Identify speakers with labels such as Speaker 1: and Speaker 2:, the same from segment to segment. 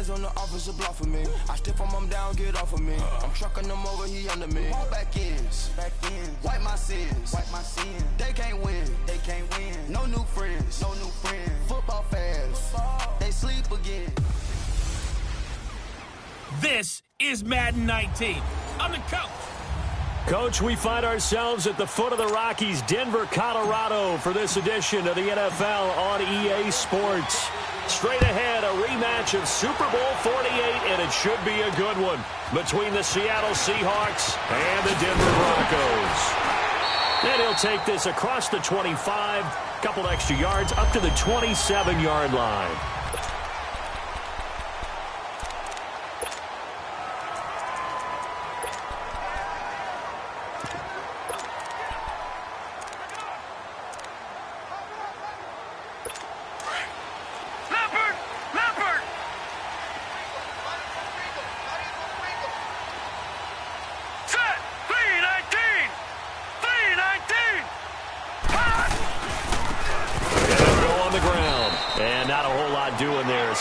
Speaker 1: hands on the officer bluffing me. I stiff him down, get off of me. I'm trucking him over, he under me. Won't back ends. Wipe my sins. They can't win. No new friends. Football fans. They sleep again.
Speaker 2: This is Madden 19. I'm the coach.
Speaker 3: Coach, we find ourselves at the foot of the Rockies, Denver, Colorado, for this edition of the NFL on EA Sports. Straight ahead, a rematch of Super Bowl 48, and it should be a good one, between the Seattle Seahawks and the Denver Broncos. And he'll take this across the 25, couple extra yards, up to the 27-yard line.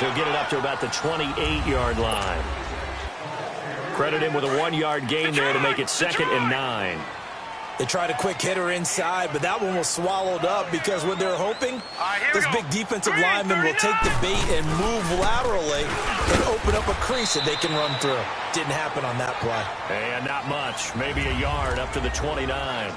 Speaker 3: He'll get it up to about the 28-yard line. Credit him with a 1-yard gain there to make it 2nd and 9.
Speaker 4: They tried a quick hitter inside, but that one was swallowed up because what they're hoping, this big defensive lineman will take the bait and move laterally and open up a crease that they can run through. Didn't happen on that play.
Speaker 3: And not much. Maybe a yard up to the 29.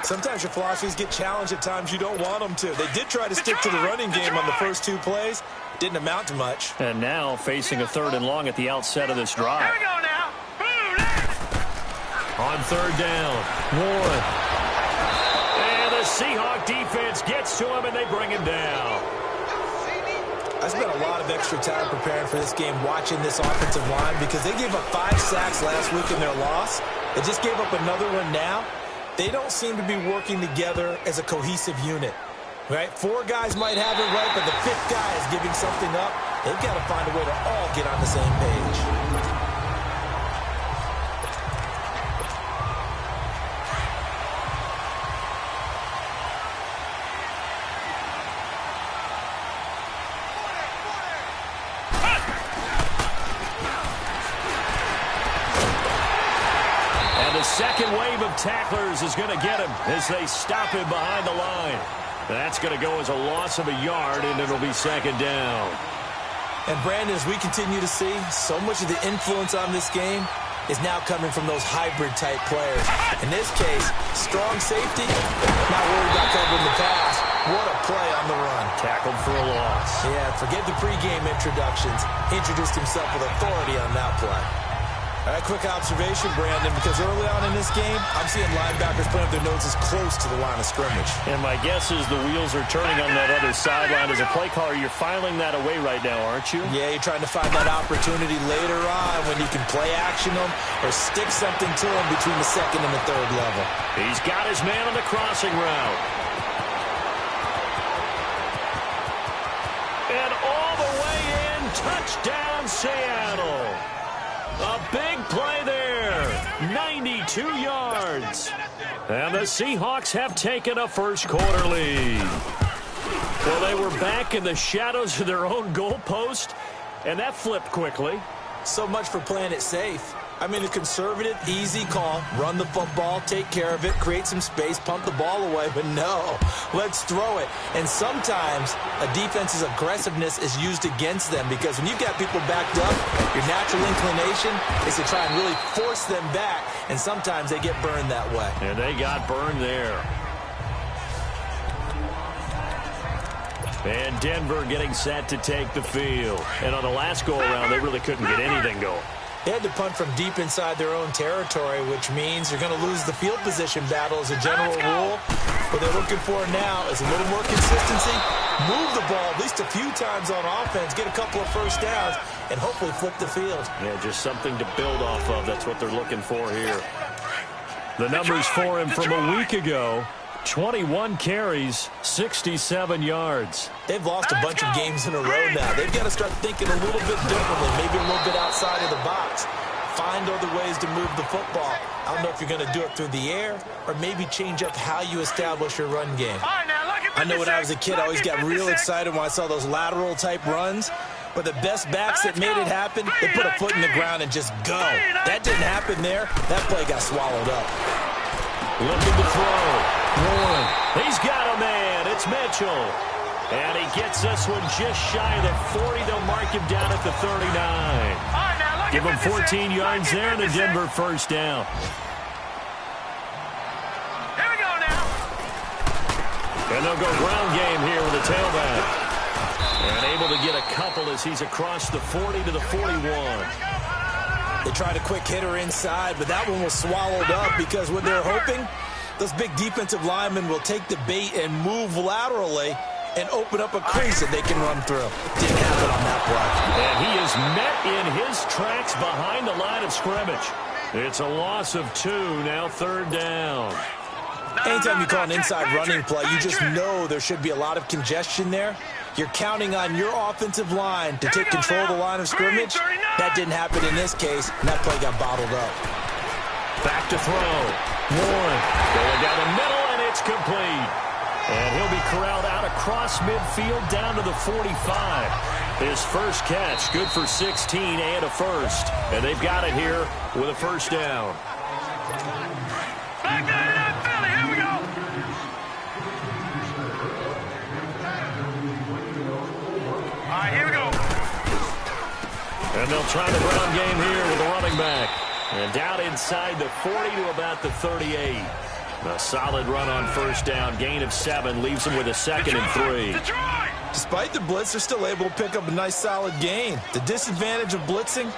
Speaker 4: Sometimes your philosophies get challenged at times you don't want them to. They did try to stick to the running game on the first 2 plays. Didn't amount to much.
Speaker 3: And now facing a 3rd and long at the outset of this drive.
Speaker 2: Here we go now.
Speaker 3: On 3rd down, Warren. And the Seahawk defense gets to him, and they bring him down.
Speaker 4: I spent a lot of extra time preparing for this game watching this offensive line because they gave up 5 sacks last week in their loss. They just gave up another one now. They don't seem to be working together as a cohesive unit. Right? 4 guys might have it right, but the 5th guy is giving something up. They've got to find a way to all get on the same page.
Speaker 3: And the second wave of tacklers is going to get him as they stop him behind the line. That's going to go as a loss of a yard, and it'll be 2nd down.
Speaker 4: And, Brandon, as we continue to see, so much of the influence on this game is now coming from those hybrid-type players. In this case, strong safety, not worried about covering the pass. What a play on the run.
Speaker 3: Tackled for a loss.
Speaker 4: Yeah, forget the pregame introductions. Introduced himself with authority on that play. All right, quick observation, Brandon, because early on in this game, I'm seeing linebackers putting up their noses close to the line of scrimmage.
Speaker 3: And my guess is the wheels are turning on that other sideline. As a play caller, you're filing that away right now, aren't you?
Speaker 4: Yeah, you're trying to find that opportunity later on when you can play action them or stick something to them between the 2nd and the 3rd level.
Speaker 3: He's got his man on the crossing route. And all the way in, touchdown Seattle. A big play there, 92 yards. And the Seahawks have taken a first-quarter lead. Well, they were back in the shadows of their own goalpost, and that flipped quickly.
Speaker 4: So much for playing it safe. I mean, a conservative, easy call, run the football, take care of it, create some space, pump the ball away, but no, let's throw it. And sometimes a defense's aggressiveness is used against them because when you've got people backed up, your natural inclination is to try and really force them back, and sometimes they get burned that way.
Speaker 3: And they got burned there. And Denver getting set to take the field. And on the last go-around, they really couldn't get anything going.
Speaker 4: They had to punt from deep inside their own territory, which means you're going to lose the field position battle as a general rule. What they're looking for now is a little more consistency, move the ball at least a few times on offense, get a couple of first downs, and hopefully flip the field.
Speaker 3: Yeah, just something to build off of. That's what they're looking for here. The numbers for him from a week ago: 21 carries, 67 yards.
Speaker 4: They've lost a bunch of games in a row now. They've got to start thinking a little bit differently, maybe a little bit outside of the box. Find other ways to move the football. I don't know if you're going to do it through the air or maybe change up how you establish your run game. I know when I was a kid, I always got real excited when I saw those lateral-type runs. But the best backs that made it happen, they put a foot in the ground and just go. That didn't happen there. That play got swallowed up.
Speaker 3: Looking to throw. Warren. He's got a man. It's Mitchell. And he gets this one just shy of the 40. They'll mark him down at the 39. Give him 14 yards there and a Denver first down.
Speaker 2: Here we go now.
Speaker 3: And they'll go ground game here with a tailback. And able to get a couple as he's across the 40 to the 41.
Speaker 4: They tried a quick hitter inside, but that one was swallowed up because what they're hoping, those big defensive linemen will take the bait and move laterally and open up a crease that they can run through. Didn't happen on that play.
Speaker 3: And he is met in his tracks behind the line of scrimmage. It's a loss of 2, now third down.
Speaker 4: Anytime you call an inside running play, you just know there should be a lot of congestion there. You're counting on your offensive line to take control of the line of scrimmage. That didn't happen in this case, and that play got bottled up.
Speaker 3: Back to throw. Warren going down the middle, and it's complete. And he'll be corralled out across midfield down to the 45. His first catch, good for 16 and a first. And they've got it here with a first down.
Speaker 2: Back down that Philly. Here we go. All right, here we go.
Speaker 3: And they'll try the ground game here with the running back. And down inside the 40 to about the 38. A solid run on first down. Gain of 7 leaves them with a second and 3.
Speaker 4: Despite the blitz, they're still able to pick up a nice solid gain. The disadvantage of blitzing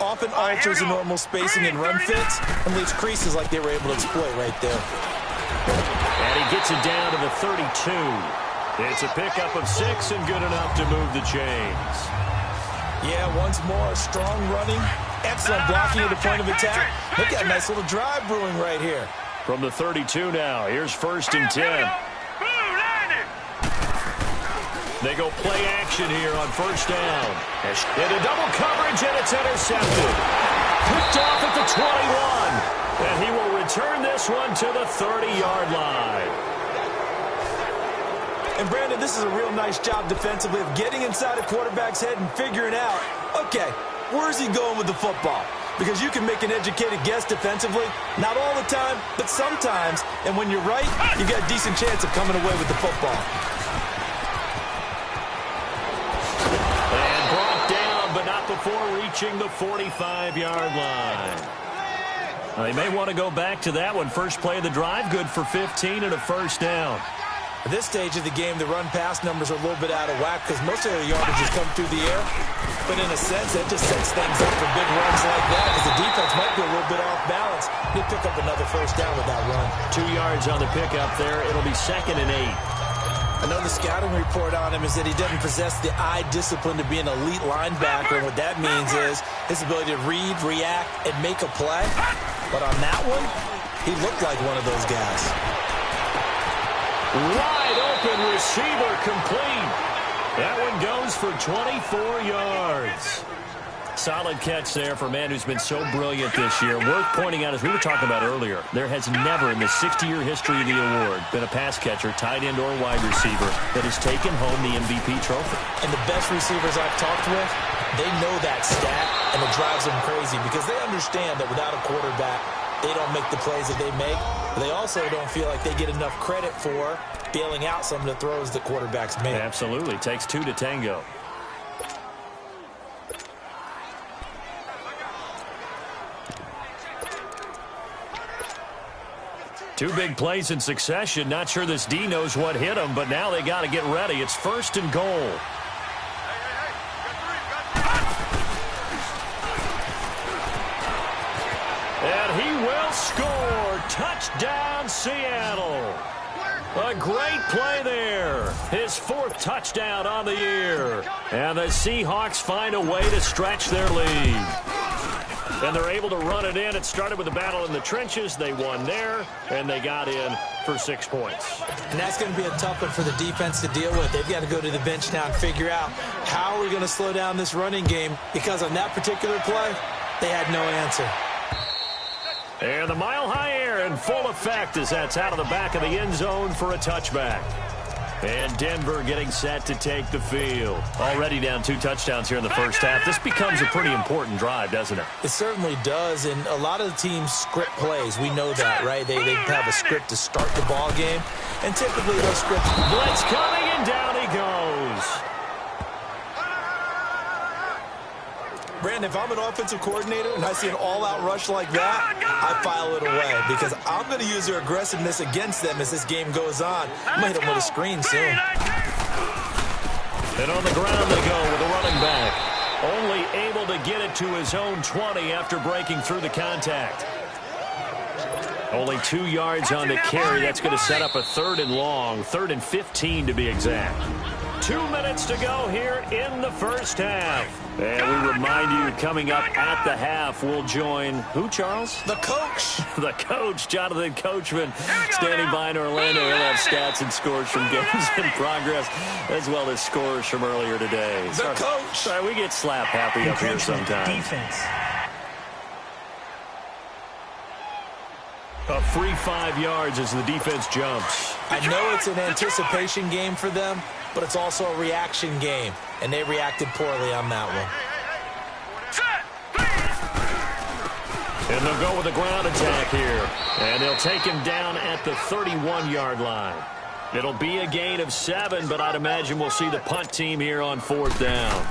Speaker 4: often alters the normal spacing and run fits and leaves creases like they were able to exploit right there.
Speaker 3: And he gets it down to the 32. It's a pickup of 6 and good enough to move the chains.
Speaker 4: Yeah, once more, strong running, excellent blocking at the point of attack. Look at a nice little drive brewing right here.
Speaker 3: From the 32 now, here's first and 10. They go play action here on first down. Into double coverage, and it's intercepted. Picked off at the 21. And he will return this one to the 30-yard line.
Speaker 4: And, Brandon, this is a real nice job defensively of getting inside a quarterback's head and figuring out, okay, where's he going with the football? Because you can make an educated guess defensively, not all the time, but sometimes. And when you're right, you've got a decent chance of coming away with the football.
Speaker 3: And brought down, but not before reaching the 45-yard line. Now, they may want to go back to that one. First play of the drive, good for 15 and a first down.
Speaker 4: At this stage of the game, the run-pass numbers are a little bit out of whack because most of their yardage has come through the air. But in a sense, that just sets things up for big runs like that because the defense might be a little bit off balance. He'll pick up another first down with that run.
Speaker 3: 2 yards on the pickup there. It'll be second and 8.
Speaker 4: Another scouting report on him is that he doesn't possess the eye discipline to be an elite linebacker. And what that means is his ability to read, react, and make a play. But on that one, he looked like one of those guys.
Speaker 3: Wide open receiver complete. That one goes for 24 yards. Solid catch there for a man who's been so brilliant this year. Worth pointing out, as we were talking about earlier, there has never in the 60-year history of the award been a pass catcher, tight end, or wide receiver that has taken home the MVP trophy.
Speaker 4: And the best receivers I've talked with, they know that stat, and it drives them crazy because they understand that without a quarterback, they don't make the plays that they make. But they also don't feel like they get enough credit for bailing out some of the throws the quarterbacks make.
Speaker 3: Absolutely. Takes 2 to tango. Two big plays in succession. Not sure this D knows what hit him, but now they got to get ready. It's first and goal. And he will score. Touchdown, Seattle. A great play there. His 4th touchdown on the year. And the Seahawks find a way to stretch their lead. And they're able to run it in. It started with a battle in the trenches. They won there, and they got in for 6 points.
Speaker 4: And that's going to be a tough one for the defense to deal with. They've got to go to the bench now and figure out how are we going to slow down this running game, because on that particular play, they had no answer.
Speaker 3: And the mile-high air in full effect as that's out of the back of the end zone for a touchback. And Denver getting set to take the field. Already down 2 touchdowns here in the first half. This becomes a pretty important drive, doesn't it?
Speaker 4: It certainly does, and a lot of the teams script plays. We know that, right? They have a script to start the ball game, and typically those scripts...
Speaker 3: Blitz coming, and down he goes.
Speaker 4: Brandon, if I'm an offensive coordinator and I see an all-out rush like that, I file it away because I'm going to use their aggressiveness against them as this game goes on. I'm going to hit them with a screen soon.
Speaker 3: And on the ground they go with a running back. Only able to get it to his own 20 after breaking through the contact. Only 2 yards on the carry. That's going to set up a 3rd and long, 3rd and 15 to be exact. 2 minutes to go here in the first half. And we remind you, coming up at the half, we'll join who, Charles?
Speaker 4: The coach.
Speaker 3: The coach, Jonathan Coachman, standing by in Orlando. He'll have stats and scores from games in progress, as well as scores from earlier today.
Speaker 4: The coach.
Speaker 3: Sorry, we get slap happy up here sometimes.
Speaker 5: Defense.
Speaker 3: A free 5 yards as the defense jumps.
Speaker 4: I know it's an anticipation game for them, but it's also a reaction game, and they reacted poorly on that one.
Speaker 3: And they'll go with a ground attack here, and they'll take him down at the 31-yard line. It'll be a gain of 7, but I'd imagine we'll see the punt team here on 4th down.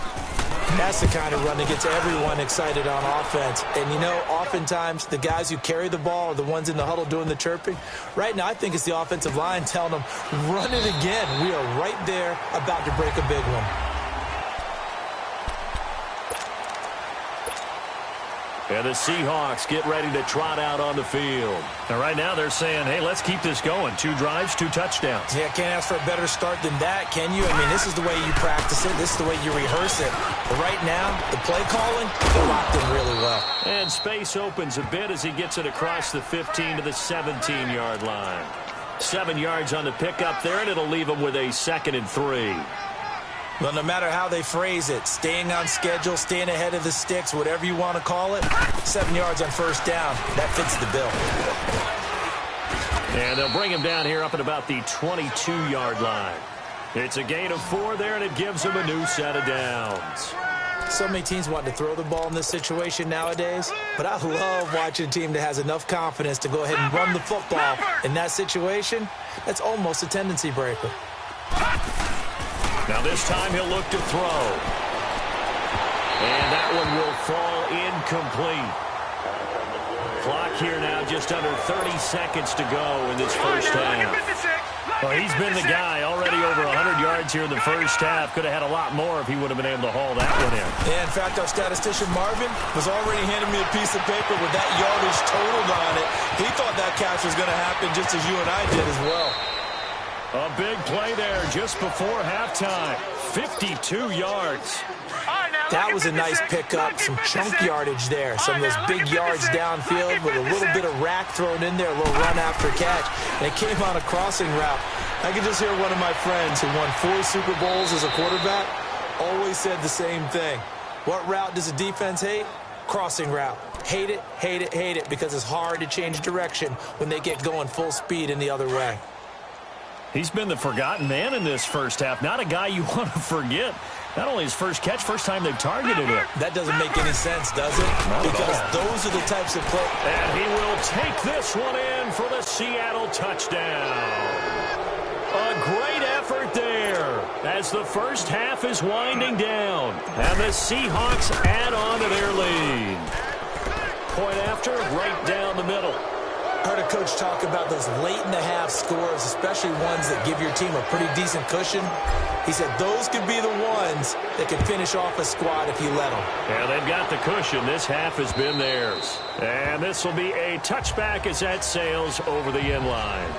Speaker 4: That's the kind of run that gets everyone excited on offense. And, you know, oftentimes the guys who carry the ball are the ones in the huddle doing the chirping. Right now, I think it's the offensive line telling them, run it again. We are right there about to break a big one.
Speaker 3: And the Seahawks get ready to trot out on the field. And right now they're saying, hey, let's keep this going. 2 drives, 2 touchdowns.
Speaker 4: Yeah, can't ask for a better start than that, can you? I mean, this is the way you practice it. This is the way you rehearse it. But right now, the play calling, they're locked in really well.
Speaker 3: And space opens a bit as he gets it across the 15 to the 17-yard line. 7 yards on the pickup there, and it'll leave him with a 2nd and 3.
Speaker 4: Well, no matter how they phrase it, staying on schedule, staying ahead of the sticks, whatever you want to call it, 7 yards on 1st down, that fits the bill.
Speaker 3: And they'll bring him down here up at about the 22-yard line. It's a gain of 4 there, and it gives him a new set of downs.
Speaker 4: So many teams want to throw the ball in this situation nowadays, but I love watching a team that has enough confidence to go ahead and run the football. In that situation, that's almost a tendency breaker.
Speaker 3: Now this time he'll look to throw. And that one will fall incomplete. Clock here now, just under 30 seconds to go in this first half. Well, he's been the guy already over 100 yards here in the first half. Could have had a lot more if he would have been able to haul that one in.
Speaker 4: Yeah, in fact, our statistician Marvin was already handing me a piece of paper with that yardage totaled on it. He thought that catch was going to happen just as you and I did as well.
Speaker 3: A big play there just before halftime. 52 yards.
Speaker 4: That was a nice pickup, some chunk yardage there. Some of those big yards downfield with a little bit of rack thrown in there, a little run after catch. And it came on a crossing route. I can just hear one of my friends who won 4 Super Bowls as a quarterback always said the same thing. What route does a defense hate? Crossing route. Hate it, hate it, hate it, because it's hard to change direction when they get going full speed in the other way.
Speaker 3: He's been the forgotten man in this first half. Not a guy you want to forget. Not only his first catch, first time they've targeted him.
Speaker 4: That doesn't make any sense, does it? Because those are the types of plays.
Speaker 3: And he will take this one in for the Seattle touchdown. A great effort there as the first half is winding down. And the Seahawks add on to their lead. Point after, right down the middle.
Speaker 4: I heard a coach talk about those late-in-the-half scores, especially ones that give your team a pretty decent cushion. He said those could be the ones that can finish off a squad if you let them.
Speaker 3: Yeah, they've got the cushion. This half has been theirs. And this will be a touchback as that sails over the end line.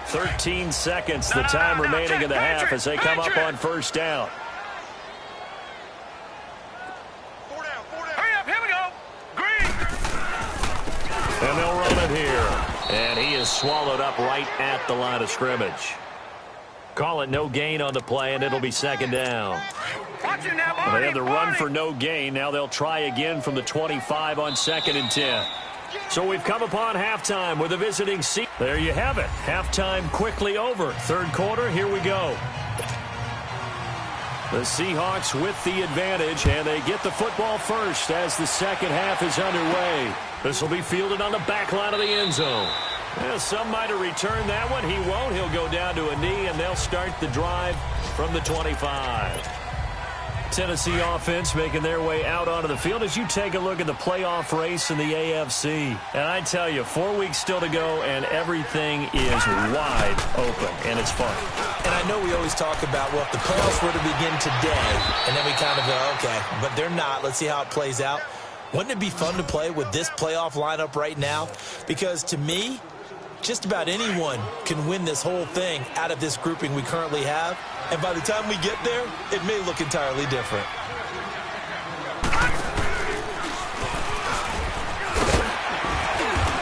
Speaker 3: 13 seconds, the time remaining in the half as they come up on first down. And they'll run it here. And he is swallowed up right at the line of scrimmage. Call it no gain on the play, and it'll be second down. They had the run for no gain. Now they'll try again from the 25 on 2nd and 10. So we've come upon halftime with a visiting seat. There you have it. Halftime quickly over. Third quarter, here we go. The Seahawks with the advantage, and they get the football first as the second half is underway. This will be fielded on the back line of the end zone. Well, some might have returned that one. He won't. He'll go down to a knee, and they'll start the drive from the 25. Tennessee offense making their way out onto the field as you take a look at the playoff race in the AFC. And I tell you, 4 weeks still to go, and everything is wide open, and it's fun.
Speaker 4: And I know we always talk about, well, if the playoffs were to begin today, and then we kind of go, okay, but they're not. Let's see how it plays out. Wouldn't it be fun to play with this playoff lineup right now? Because to me, just about anyone can win this whole thing out of this grouping we currently have. And by the time we get there, it may look entirely different.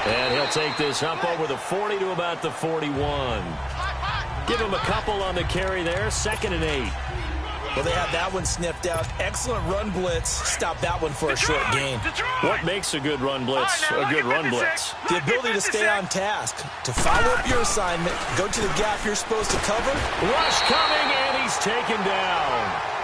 Speaker 3: And he'll take this up over the 40 to about the 41. Give him a couple on the carry there. 2nd and 8.
Speaker 4: Well, they have that one sniffed out. Excellent run blitz. Stop that one for a short gain.
Speaker 3: What makes a good run blitz a good run blitz?
Speaker 4: The ability to stay on task, to follow up your assignment, go to the gap you're supposed to cover.
Speaker 3: Rush coming, and he's taken down.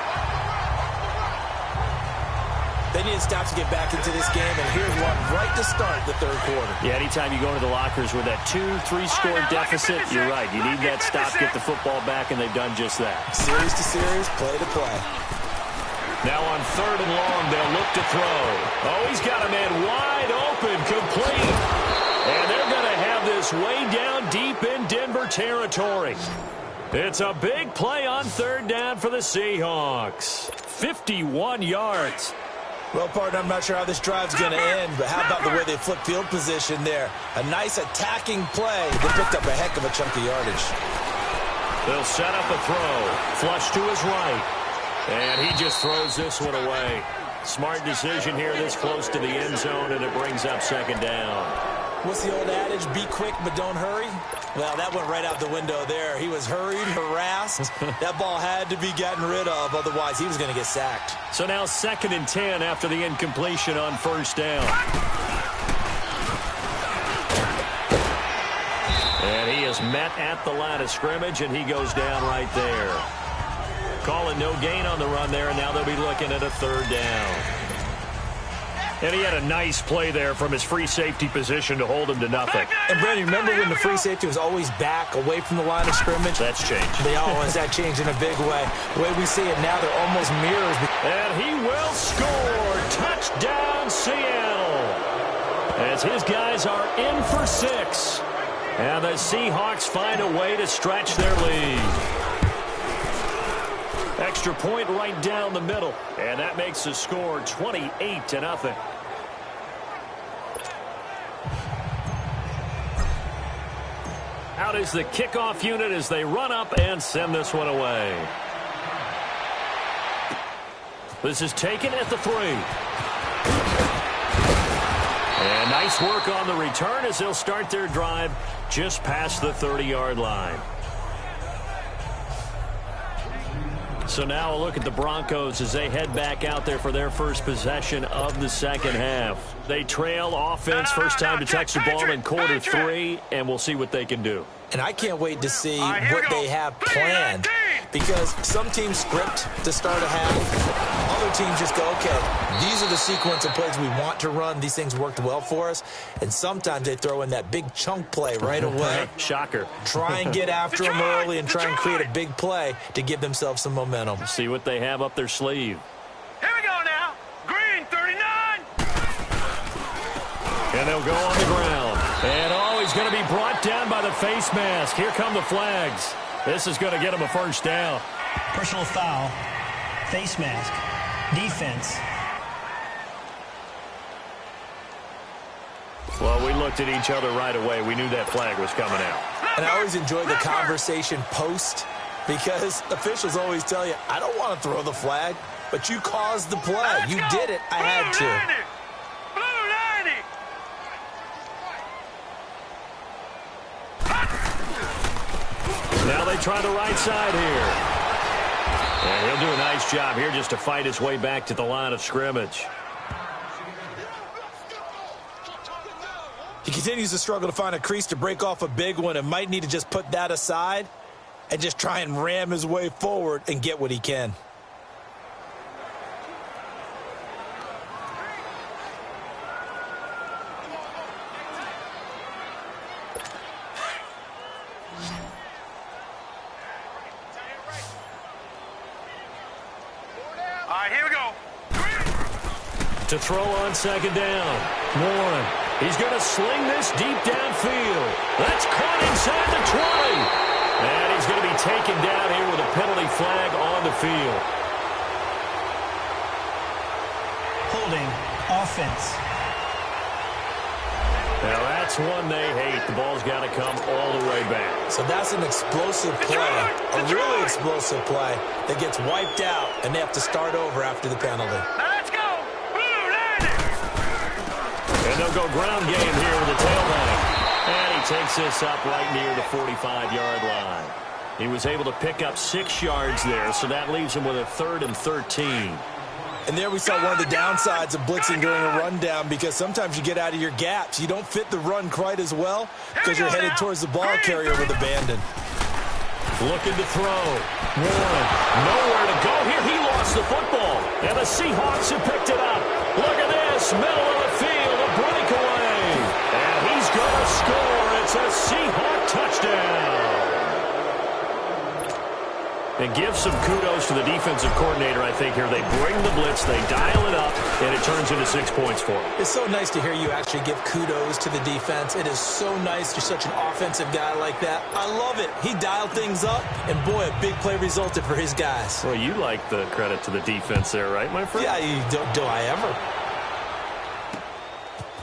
Speaker 4: They need to stop to get back into this game, and here's one right to start the third quarter.
Speaker 3: Yeah, anytime you go into the lockers with that 2-3 score deficit, you're right. You need that stop, get the football back, and they've done just that.
Speaker 4: Series to series, play to play.
Speaker 3: Now on 3rd and long, they'll look to throw. Oh, he's got a man wide open, complete. And they're going to have this way down deep in Denver territory. It's a big play on 3rd down for the Seahawks. 51 yards.
Speaker 4: Well, partner, I'm not sure how this drive's going to end, but how about the way they flip field position there? A nice attacking play. They picked up a heck of a chunk of yardage.
Speaker 3: They'll set up a throw. Flush to his right. And he just throws this one away. Smart decision here this close to the end zone, and it brings up 2nd down.
Speaker 4: What's the old adage? Be quick, but don't hurry? Well, that went right out the window there. He was hurried, harassed. That ball had to be gotten rid of, otherwise he was going to get sacked.
Speaker 3: So now 2nd and 10 after the incompletion on 1st down. And he is met at the line of scrimmage, and he goes down right there. Calling no gain on the run there, and now they'll be looking at a 3rd down. And he had a nice play there from his free safety position to hold him to nothing.
Speaker 4: And, Brandon, remember when the free safety was always back away from the line of scrimmage?
Speaker 3: That's changed.
Speaker 4: They always that changed in a big way. The way we see it now, they're almost mirrors.
Speaker 3: And he will score. Touchdown, Seattle. As his guys are in for 6. And the Seahawks find a way to stretch their lead. Extra point right down the middle. And that makes the score 28-0. Out is the kickoff unit as they run up and send this one away. This is taken at the 3. And nice work on the return as they'll start their drive just past the 30-yard line. So now a look at the Broncos as they head back out there for their first possession of the second half. They trail offense first time to touch the ball in quarter 3, and we'll see what they can do.
Speaker 4: And I can't wait to see what they have planned, because some teams script to start a half. Other teams just go, okay, these are the sequence of plays we want to run. These things worked well for us. And sometimes they throw in that big chunk play right away.
Speaker 3: Shocker.
Speaker 4: Try and get after them early and try and create a big play to give themselves some momentum.
Speaker 3: See what they have up their sleeve.
Speaker 2: Here we go now. Green 39.
Speaker 3: And they'll go on the ground. And he's going to be brought down by the face mask. Here come the flags. This is going to get him a first down.
Speaker 5: Personal foul, face mask, defense.
Speaker 3: Well, we looked at each other right away. We knew that flag was coming out.
Speaker 4: And I always enjoy the conversation post, because officials always tell you, I don't want to throw the flag, but you caused the play. You did it. I had to.
Speaker 3: Now they try the right side here. And he'll do a nice job here just to fight his way back to the line of scrimmage.
Speaker 4: He continues to struggle to find a crease to break off a big one and might need to just put that aside and just try and ram his way forward and get what he can.
Speaker 2: All right, here we go.
Speaker 3: To throw on second down. Warren. He's going to sling this deep downfield. That's caught inside the 20. And he's going to be taken down here with a penalty flag on the field.
Speaker 5: Holding offense.
Speaker 3: Now that's one they hate. The ball's got to come all the way back.
Speaker 4: So that's an explosive play, a really explosive play that gets wiped out, and they have to start over after the penalty.
Speaker 2: Now let's go.
Speaker 3: And they'll go ground game here with the tailback. And he takes this up right near the 45-yard line. He was able to pick up 6 yards there, so that leaves him with a 3rd and 13.
Speaker 4: And there we saw one of the downsides of blitzing during a rundown, because sometimes you get out of your gaps. You don't fit the run quite as well because you're headed towards the ball carrier with abandon.
Speaker 3: Looking to throw. Warren, nowhere to go here. He lost the football. And the Seahawks have picked it up. Look at this, middle of the field, a breakaway. And he's going to score. It's a Seahawk touchdown. And give some kudos to the defensive coordinator, I think, here. They bring the blitz, they dial it up, and it turns into 6 points for them.
Speaker 4: It's so nice to hear you actually give kudos to the defense. It is so nice. You're such an offensive guy like that. I love it. He dialed things up, and boy, a big play resulted for his guys.
Speaker 3: Well, you like the credit to the defense there, right, my friend?
Speaker 4: Yeah, do I ever?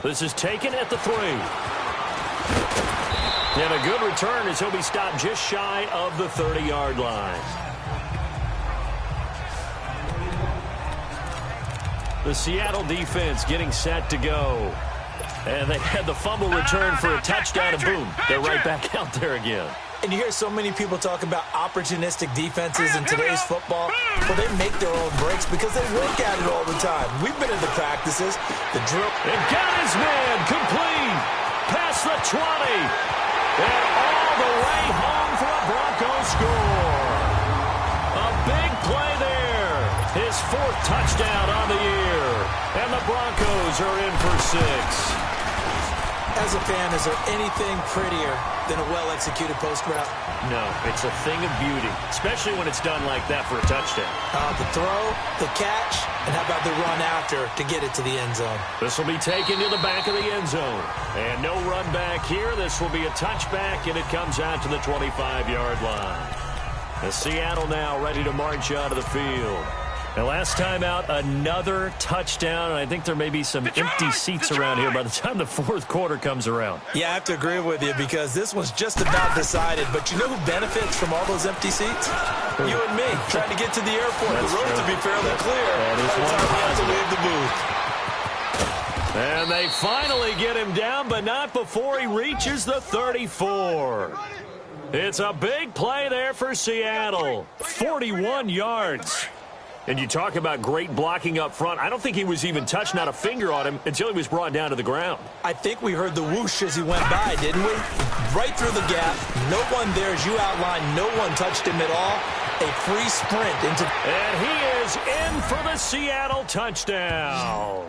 Speaker 3: This is taken at the 3. And a good return as he'll be stopped just shy of the 30-yard line. The Seattle defense getting set to go. And they had the fumble return for a touchdown, and boom, they're right back out there again.
Speaker 4: And you hear so many people talk about opportunistic defenses in today's football. Well, they make their own breaks because they work at it all the time. We've been in the practices, the drill.
Speaker 3: And got his man complete past the 20. And all the way home for a Broncos score. A big play there. His 4th touchdown on the year. And the Broncos are in for 6.
Speaker 4: As a fan, is there anything prettier than a well-executed post route?
Speaker 3: No, it's a thing of beauty, especially when it's done like that for a touchdown.
Speaker 4: The throw, the catch, and how about the run after to get it to the end zone?
Speaker 3: This will be taken to the back of the end zone. And no run back here. This will be a touchback, and it comes out to the 25-yard line. As Seattle now ready to march out of the field. And last time out, another touchdown, and I think there may be some empty seats around here by the time the 4th quarter comes around.
Speaker 4: Yeah, I have to agree with you because this one's just about decided. But you know who benefits from all those empty seats? You and me, trying to get to the airport.
Speaker 3: That's
Speaker 4: the roads
Speaker 3: true.
Speaker 4: will be fairly clear by the time we have to leave the booth.
Speaker 3: And they finally get him down, but not before he reaches the 34. It's a big play there for Seattle. 41 yards. And you talk about great blocking up front. I don't think he was even touched, not a finger on him, until he was brought down to the ground.
Speaker 4: I think we heard the whoosh as he went by, didn't we? Right through the gap. No one there, as you outlined. No one touched him at all. A free sprint into...
Speaker 3: And he is in for the Seattle touchdown.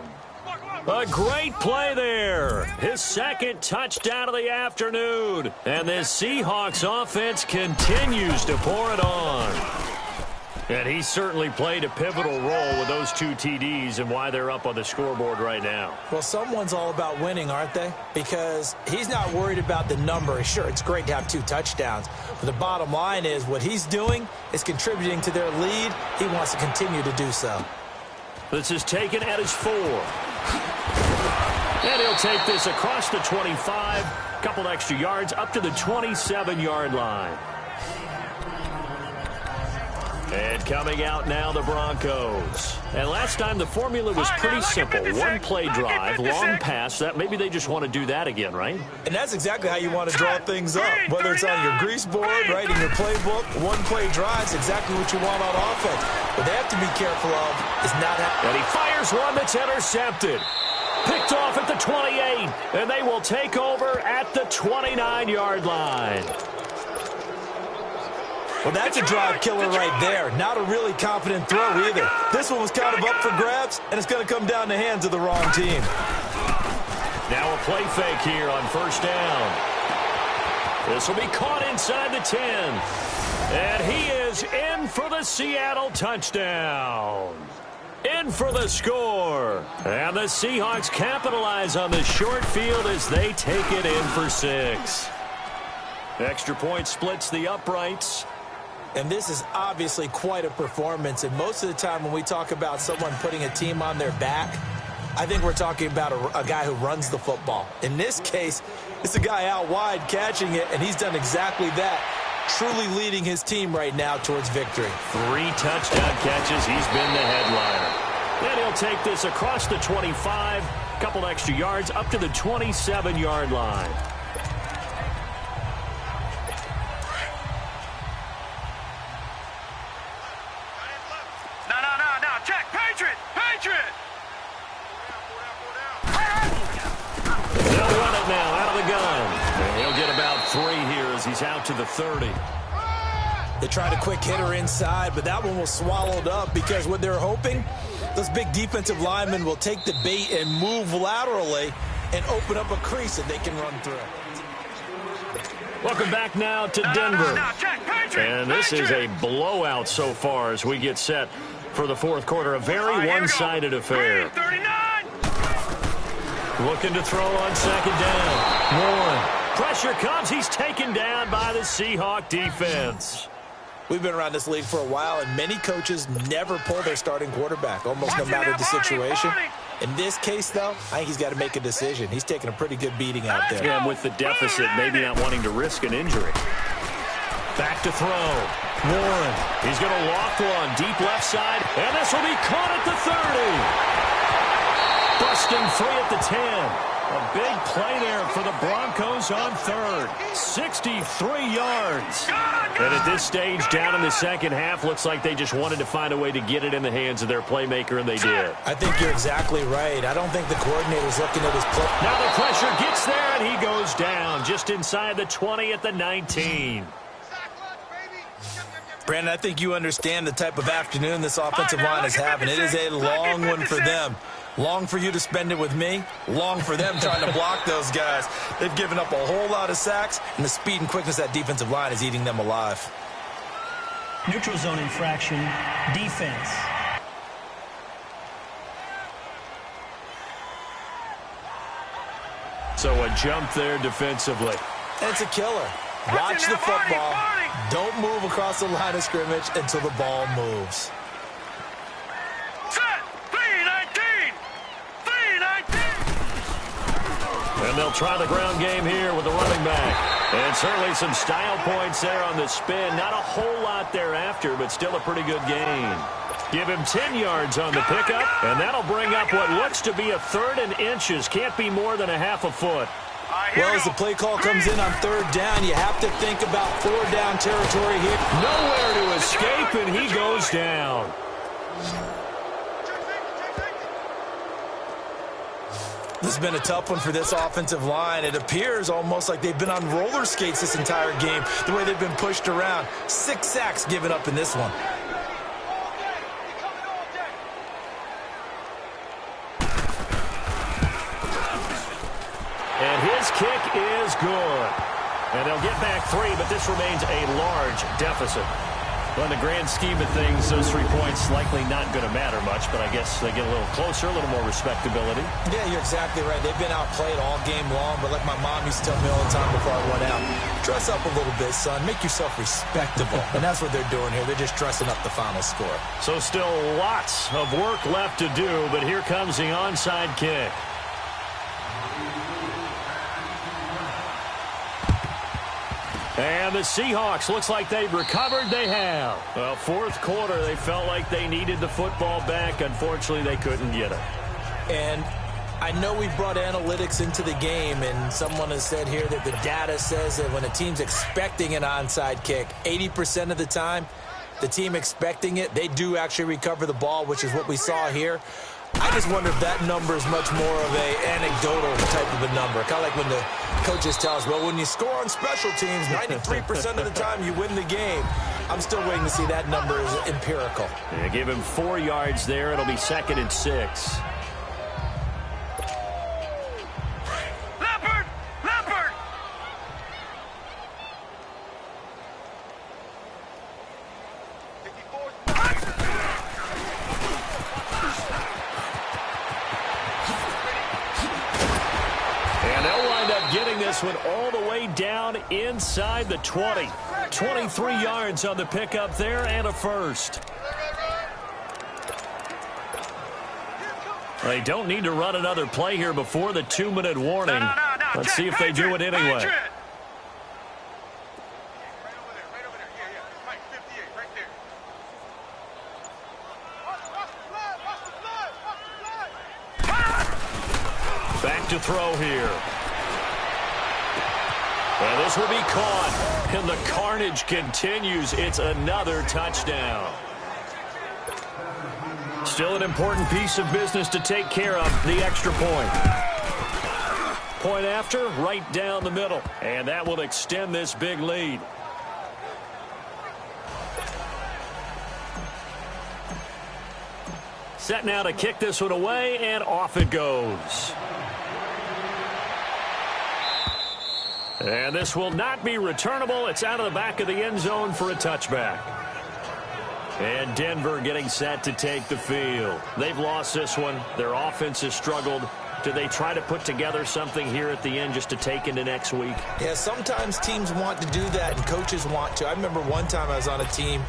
Speaker 3: A great play there. His 2nd touchdown of the afternoon. And this Seahawks offense continues to pour it on. And he certainly played a pivotal role with those 2 TDs and why they're up on the scoreboard right now.
Speaker 4: Well, someone's all about winning, aren't they? Because he's not worried about the number. Sure, it's great to have 2 touchdowns. But the bottom line is what he's doing is contributing to their lead. He wants to continue to do so.
Speaker 3: This is taken at his 4. And he'll take this across the 25. A couple extra yards up to the 27-yard line. And coming out now, the Broncos. And last time, the formula was pretty simple. 1-play drive, long pass. That maybe they just want to do that again, right?
Speaker 4: And that's exactly how you want to draw things up. Whether it's on your grease board, right, in your playbook, 1-play drive is exactly what you want on offense. What they have to be careful of is not having...
Speaker 3: And he fires one that's intercepted. Picked off at the 28, and they will take over at the 29-yard line.
Speaker 4: Well, that's a drive killer right there. Not a really confident throw either. This one was kind of up for grabs, and it's going to come down the hands of the wrong team.
Speaker 3: Now a play fake here on first down. This will be caught inside the 10. And he is in for the Seattle touchdown. In for the score. And the Seahawks capitalize on the short field as they take it in for 6. Extra point splits the uprights.
Speaker 4: And this is obviously quite a performance. And most of the time when we talk about someone putting a team on their back, I think we're talking about a guy who runs the football. In this case, it's a guy out wide catching it, and he's done exactly that, truly leading his team right now towards victory.
Speaker 3: 3 touchdown catches. He's been the headliner. Then he'll take this across the 25, a couple extra yards, up to the 27-yard line. He's out to the 30.
Speaker 4: They tried a quick hitter inside, but that one was swallowed up because what they're hoping, those big defensive linemen will take the bait and move laterally and open up a crease that they can run through.
Speaker 3: Welcome back now to Denver. And this is a blowout so far as we get set for the fourth quarter. A very one-sided affair. Looking to throw on second down. Warren. Pressure comes. He's taken down by the Seahawk defense.
Speaker 4: We've been around this league for a while, and many coaches never pull their starting quarterback, almost no matter the situation. In this case, though, I think he's got to make a decision. He's taking a pretty good beating out there.
Speaker 3: Yeah, and with the deficit, maybe not wanting to risk an injury. Back to throw. Warren. He's going to loft one deep left side, and this will be caught at the 30. Busting free at the 10. A big play there for the Broncos on third. 63 yards. And at this stage, down in the second half, looks like they just wanted to find a way to get it in the hands of their playmaker, and they did.
Speaker 4: I think you're exactly right. I don't think the coordinator's looking at his play.
Speaker 3: Now the pressure gets there, and he goes down just inside the 20 at the 19.
Speaker 4: Brandon, I think you understand the type of afternoon this offensive line is having. It is a long one for them. Long for you to spend it with me. Long for them trying to block those guys. They've given up a whole lot of sacks, and the speed and quickness of that defensive line is eating them alive.
Speaker 5: Neutral zone infraction, defense.
Speaker 3: So a jump there defensively.
Speaker 4: It's a killer. Watch the football. Don't move across the line of scrimmage until the ball moves.
Speaker 3: And they'll try the ground game here with the running back. And certainly some style points there on the spin. Not a whole lot thereafter, but still a pretty good gain. Give him 10 yards on the pickup, and that'll bring up what looks to be a 3rd and inches. Can't be more than a half a foot.
Speaker 4: Well, as the play call comes in on 3rd down, you have to think about 4-down territory here.
Speaker 3: Nowhere to escape, and he goes down.
Speaker 4: This has been a tough one for this offensive line. It appears almost like they've been on roller skates this entire game, the way they've been pushed around. 6 sacks given up in this one.
Speaker 3: And his kick is good. And they'll get back 3, but this remains a large deficit. Well, in the grand scheme of things, those 3 points likely not going to matter much, but I guess they get a little closer, a little more respectability.
Speaker 4: Yeah, you're exactly right. They've been outplayed all game long, but like my mom used to tell me all the time before I went out, dress up a little bit, son. Make yourself respectable. And that's what they're doing here. They're just dressing up the final score.
Speaker 3: So still lots of work left to do, but here comes the onside kick. And the Seahawks, looks like they've recovered. They have. Well, fourth quarter, they felt like they needed the football back. Unfortunately, they couldn't get it.
Speaker 4: And I know we brought analytics into the game, and someone has said here that the data says that when a team's expecting an onside kick, 80% of the time, the team expecting it, they do actually recover the ball, which is what we saw here. I just wonder if that number is much more of a anecdotal type of a number. Kind of like when the coaches tell us, well, when you score on special teams, 93% of the time you win the game. I'm still waiting to see that number is empirical.
Speaker 3: Yeah, give him 4 yards there. It'll be 2nd and 6. One all the way down inside the 20. 23 yards on the pickup there and a first. They don't need to run another play here before the 2-minute warning. Let's see if they do it anyway. Back to throw here. And this will be caught, and the carnage continues. It's another touchdown. Still an important piece of business to take care of, the extra point. Point after, right down the middle, and that will extend this big lead. Set now to kick this one away, and off it goes. And this will not be returnable. It's out of the back of the end zone for a touchback. And Denver getting set to take the field. They've lost this one. Their offense has struggled. Do they try to put together something here at the end just to take into next week?
Speaker 4: Yeah, sometimes teams want to do that and coaches want to. I remember one time I was on a team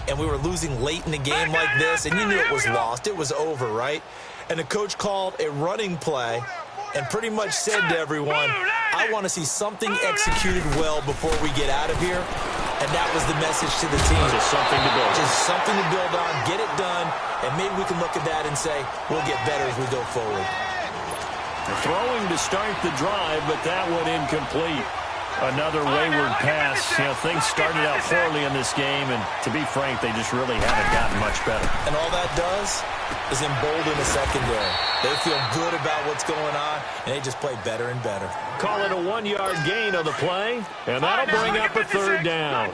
Speaker 4: and we were losing late in the game like this, and you knew it was lost. It was over, right? And the coach called a running play and pretty much said to everyone, I want to see something executed well before we get out of here. And that was the message to the team.
Speaker 3: Just something to build.
Speaker 4: Just something to build on, get it done, and maybe we can look at that and say, we'll get better as we go forward.
Speaker 3: Throwing to start the drive, but that one incomplete. Another wayward pass. You know, things started out poorly in this game, and to be frank, they just really haven't gotten much better.
Speaker 4: And all that does is embolden the secondary. They feel good about what's going on, and they just play better and better.
Speaker 3: Call it a 1-yard gain on the play, and that'll bring up a 3rd down.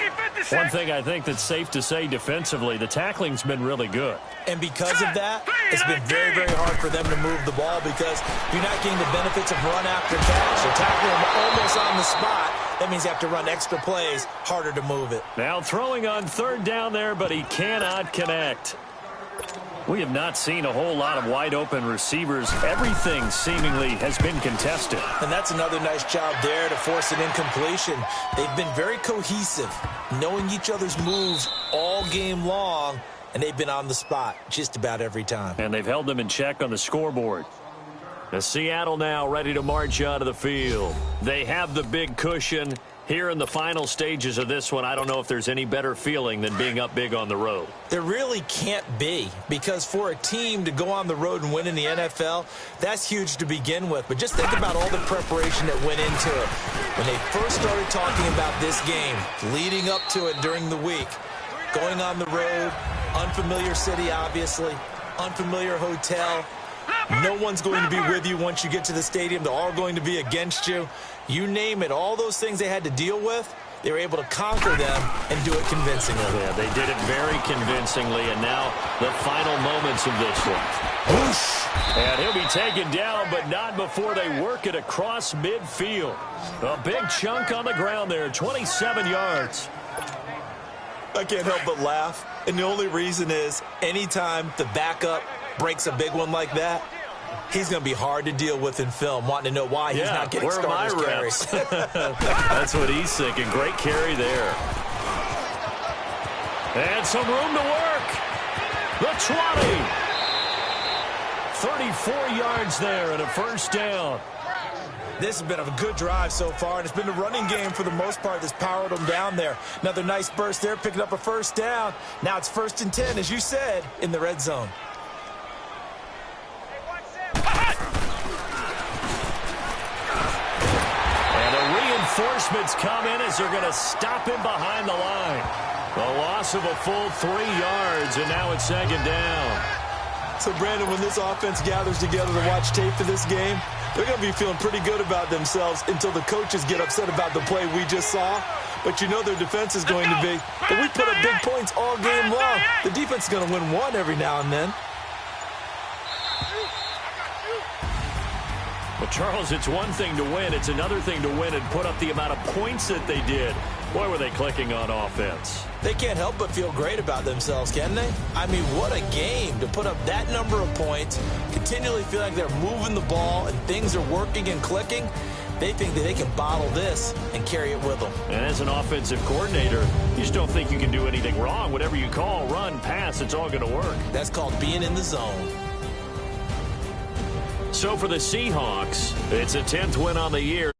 Speaker 3: One thing I think that's safe to say defensively, the tackling's been really good.
Speaker 4: And because of that, it's been very, very hard for them to move the ball because you're not getting the benefits of run after catch. You're tackling them almost on the spot. That means you have to run extra plays, harder to move it.
Speaker 3: Now throwing on 3rd down there, but he cannot connect. We have not seen a whole lot of wide-open receivers. Everything seemingly has been contested.
Speaker 4: And that's another nice job there to force an incompletion. They've been very cohesive, knowing each other's moves all game long, and they've been on the spot just about every time.
Speaker 3: And they've held them in check on the scoreboard. The Seattle now ready to march out of the field. They have the big cushion. Here in the final stages of this one, I don't know if there's any better feeling than being up big on the road.
Speaker 4: There really can't be, because for a team to go on the road and win in the NFL, that's huge to begin with. But just think about all the preparation that went into it. When they first started talking about this game, leading up to it during the week, going on the road, unfamiliar city, obviously, unfamiliar hotel. No one's going to be with you once you get to the stadium. They're all going to be against you. You name it, all those things they had to deal with, they were able to conquer them and do it convincingly.
Speaker 3: Yeah, they did it very convincingly, and now the final moments of this one. Whoosh! And he'll be taken down, but not before they work it across midfield. A big chunk on the ground there, 27 yards.
Speaker 4: I can't help but laugh, and the only reason is anytime the backup breaks a big one like that, he's going to be hard to deal with in film, wanting to know why he's not getting starters carries.
Speaker 3: That's what he's thinking. Great carry there. And some room to work. The 20. 34 yards there and a 1st down.
Speaker 4: This has been a good drive so far, and it's been the running game for the most part that's powered them down there. Another nice burst there, picking up a 1st down. Now it's 1st and 10, as you said, in the red zone.
Speaker 3: Reinforcements come in as they're going to stop him behind the line. A loss of a full 3 yards, and now it's 2nd down.
Speaker 4: So, Brandon, when this offense gathers together to watch tape for this game, they're going to be feeling pretty good about themselves until the coaches get upset about the play we just saw. But you know their defense is going to be, but we put up big points all game long. The defense is going to win one every now and then.
Speaker 3: Well, Charles, it's one thing to win. It's another thing to win and put up the amount of points that they did. Boy, were they clicking on offense.
Speaker 4: They can't help but feel great about themselves, can they? I mean, what a game to put up that number of points, continually feel like they're moving the ball and things are working and clicking. They think that they can bottle this and carry it with them.
Speaker 3: And as an offensive coordinator, you just don't think you can do anything wrong. Whatever you call, run, pass, it's all going to work.
Speaker 4: That's called being in the zone.
Speaker 3: So for the Seahawks, it's a 10th win on the year.